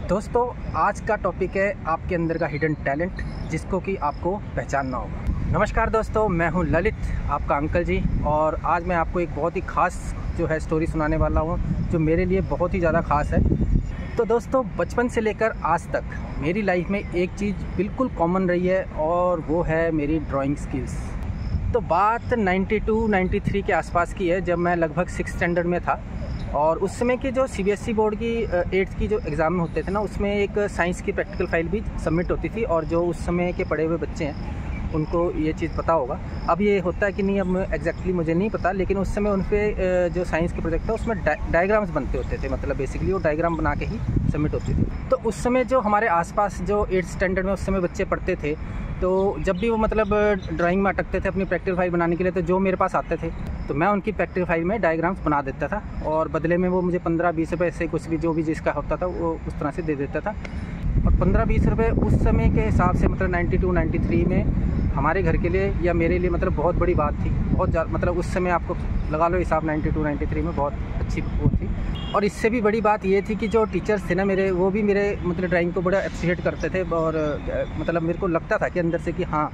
दोस्तों, आज का टॉपिक है आपके अंदर का हिडन टैलेंट, जिसको कि आपको पहचानना होगा। नमस्कार दोस्तों, मैं हूं ललित, आपका अंकल जी, और आज मैं आपको एक बहुत ही ख़ास जो है स्टोरी सुनाने वाला हूं, जो मेरे लिए बहुत ही ज़्यादा ख़ास है। तो दोस्तों, बचपन से लेकर आज तक मेरी लाइफ में एक चीज़ बिल्कुल कॉमन रही है, और वो है मेरी ड्राइंग स्किल्स। तो बात 92-93 के आसपास की है, जब मैं लगभग 6th स्टैंडर्ड में था। और उस समय की जो CBSE बोर्ड की 8th की जो एग्ज़ाम होते थे ना, उसमें एक साइंस की प्रैक्टिकल फाइल भी सबमिट होती थी। और जो उस समय के पढ़े हुए बच्चे हैं उनको ये चीज़ पता होगा। अब ये होता है कि नहीं, अब एग्जैक्टली मुझे नहीं पता, लेकिन उस समय उन पर जो साइंस के प्रोजेक्ट था उसमें डायग्राम्स बनते होते थे। मतलब बेसिकली वो डायग्राम बना के ही सबमिट होती थी। तो उस समय जो हमारे आसपास जो 8th स्टैंडर्ड में उस समय बच्चे पढ़ते थे, तो जब भी वो मतलब ड्राइंग में अटकते थे अपनी प्रैक्टिकल फाइल बनाने के लिए, तो जो मेरे पास आते थे तो मैं उनकी प्रैक्टिकल फाइल में डायग्राम्स बना देता था, और बदले में वो मुझे 15-20 रुपये से कुछ भी जो भी जिसका होता था वो उस तरह से दे देता था। और 15-20 रुपये उस समय के हिसाब से मतलब 92-93 में हमारे घर के लिए या मेरे लिए मतलब बहुत बड़ी बात थी। बहुत ज़्यादा मतलब उस समय आपको लगा लो हिसाब, 92-93 में बहुत अच्छी वो थी। और इससे भी बड़ी बात ये थी कि जो टीचर्स थे ना मेरे, वो भी मेरे मतलब ड्राइंग को बड़ा अप्रिशिएट करते थे। और मतलब मेरे को लगता था कि अंदर से कि हाँ,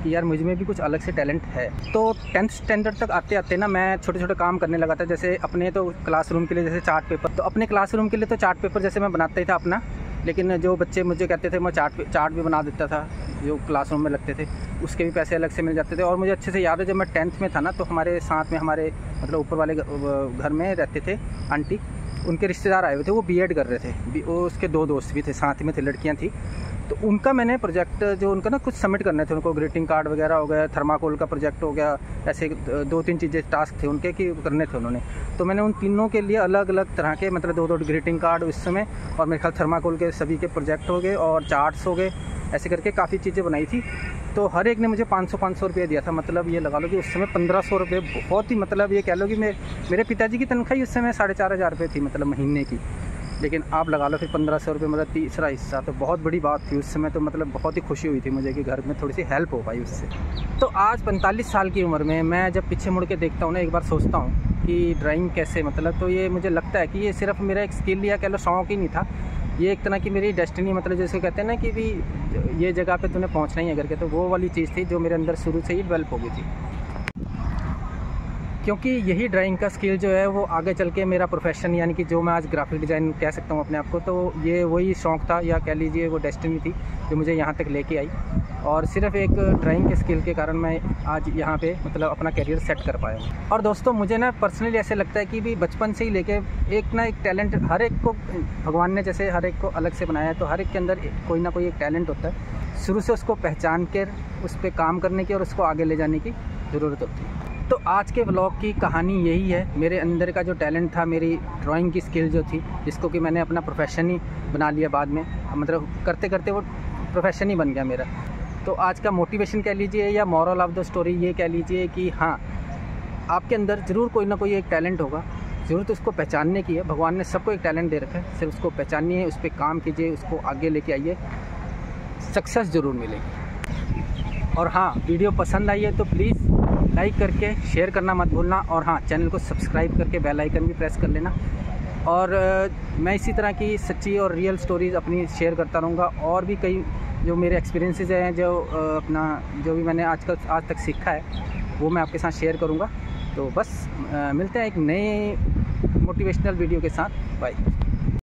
कि यार मुझ में भी कुछ अलग से टैलेंट है। तो 10th स्टैंडर्ड तक आते आते ना मैं छोटे छोटे काम करने लगा था। जैसे अपने तो क्लासरूम के लिए जैसे चार्ट पेपर, तो अपने क्लासरूम के लिए तो चार्ट पेपर जैसे मैं बनाता ही था अपना, लेकिन जो बच्चे मुझे कहते थे मैं चार्ट भी बना देता था जो क्लासरूम में लगते थे, उसके भी पैसे अलग से मिल जाते थे। और मुझे अच्छे से याद है, जब मैं 10th में था ना, तो हमारे साथ में हमारे मतलब ऊपर वाले घर में रहते थे आंटी, उनके रिश्तेदार आए हुए थे, वो B.Ed कर रहे थे। वो उसके 2 दोस्त भी थे, साथ में थे, लड़कियां थी। तो उनका मैंने प्रोजेक्ट जो उनका ना कुछ सबमिट करने थे उनको, ग्रीटिंग कार्ड वगैरह हो गया, थर्माकोल का प्रोजेक्ट हो गया, ऐसे 2-3 चीज़ें टास्क थे उनके कि करने थे उन्होंने। तो मैंने उन तीनों के लिए अलग अलग तरह के मतलब 2-2 ग्रीटिंग कार्ड उस समय, और मेरे ख्याल थर्माकोल के सभी के प्रोजेक्ट हो गए और चार्ट्स हो गए, ऐसे करके काफ़ी चीज़ें बनाई थी। तो हर एक ने मुझे 500-500 रुपये दिया था। मतलब ये लगा लो कि उस समय 1500 रुपये बहुत ही, मतलब ये कह लो कि मेरे पिताजी की तनख्वाही उस समय 4500 रुपये थी, मतलब महीने की। लेकिन आप लगा लो फिर 1500 रुपये, मतलब तीसरा हिस्सा, तो बहुत बड़ी बात थी उस समय। तो मतलब बहुत ही खुशी हुई थी मुझे कि घर में थोड़ी सी हेल्प हो पाई उससे। तो आज 45 साल की उम्र में मैं जब पीछे मुड़ के देखता हूँ ना, एक बार सोचता हूँ कि ड्राइंग कैसे, मतलब तो ये मुझे लगता है कि ये सिर्फ मेरा एक स्किल या कह लो शौक़ ही नहीं था, ये एक तरह की मेरी डेस्टिनी, मतलब जैसे कहते हैं ना कि भी ये जगह पे तूने पहुंचना ही है करके, तो वो वाली चीज़ थी जो मेरे अंदर शुरू से ही डेवलप हो गई थी। क्योंकि यही ड्राइंग का स्किल जो है वो आगे चल के मेरा प्रोफेशन, यानी कि जो मैं आज ग्राफिक डिज़ाइन कह सकता हूँ अपने आप को, तो ये वही शौक़ था या कह लीजिए वो डेस्टिनी थी जो मुझे यहाँ तक लेके आई। और सिर्फ एक ड्राइंग के स्किल के कारण मैं आज यहाँ पे मतलब अपना करियर सेट कर पाया हूँ। और दोस्तों, मुझे ना पर्सनली ऐसे लगता है कि भी बचपन से ही लेके एक ना एक टैलेंट हर एक को भगवान ने जैसे हर एक को अलग से बनाया है, तो हर एक के अंदर कोई ना कोई एक टैलेंट होता है। शुरू से उसको पहचान कर उस पर काम करने की और उसको आगे ले जाने की ज़रूरत होती है। तो आज के व्लॉग की कहानी यही है। मेरे अंदर का जो टैलेंट था, मेरी ड्राइंग की स्किल जो थी, जिसको कि मैंने अपना प्रोफेशन ही बना लिया बाद में, मतलब करते करते वो प्रोफेशन ही बन गया मेरा। तो आज का मोटिवेशन कह लीजिए या मॉरल ऑफ द स्टोरी ये कह लीजिए कि हाँ, आपके अंदर ज़रूर कोई ना कोई एक टैलेंट होगा, ज़रूरत उसको पहचानने की है। भगवान ने सबको एक टैलेंट दे रखा है, सिर्फ उसको पहचानिए, उस पर काम कीजिए, उसको आगे लेके आइए, सक्सेस ज़रूर मिलेगी। और हाँ, वीडियो पसंद आई है तो प्लीज़ लाइक करके शेयर करना मत भूलना। और हाँ, चैनल को सब्सक्राइब करके बेल आइकन भी प्रेस कर लेना। और मैं इसी तरह की सच्ची और रियल स्टोरीज़ अपनी शेयर करता रहूँगा। और भी कई जो मेरे एक्सपीरियंसेस हैं, जो अपना जो भी मैंने आज तक सीखा है, वो मैं आपके साथ शेयर करूँगा। तो बस मिलते हैं एक नए मोटिवेशनल वीडियो के साथ। बाय।